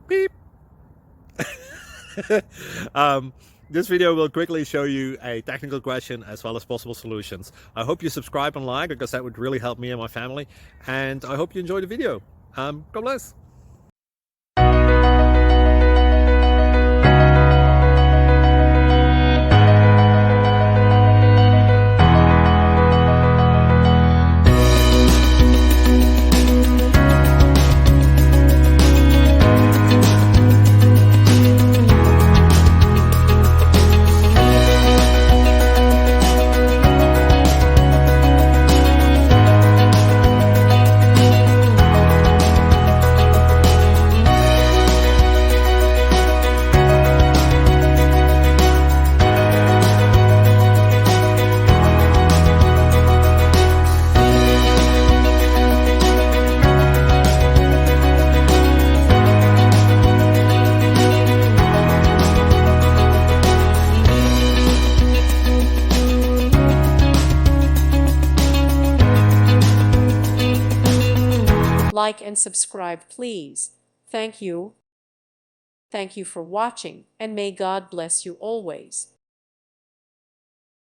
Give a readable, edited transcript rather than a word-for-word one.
Beep. um, this video will quickly show you a technical question as well as possible solutions. I hope you subscribe and like, because that would really help me and my family. And I hope you enjoy the video. God bless. Like and subscribe, please. Thank you. Thank you for watching, and may God bless you always.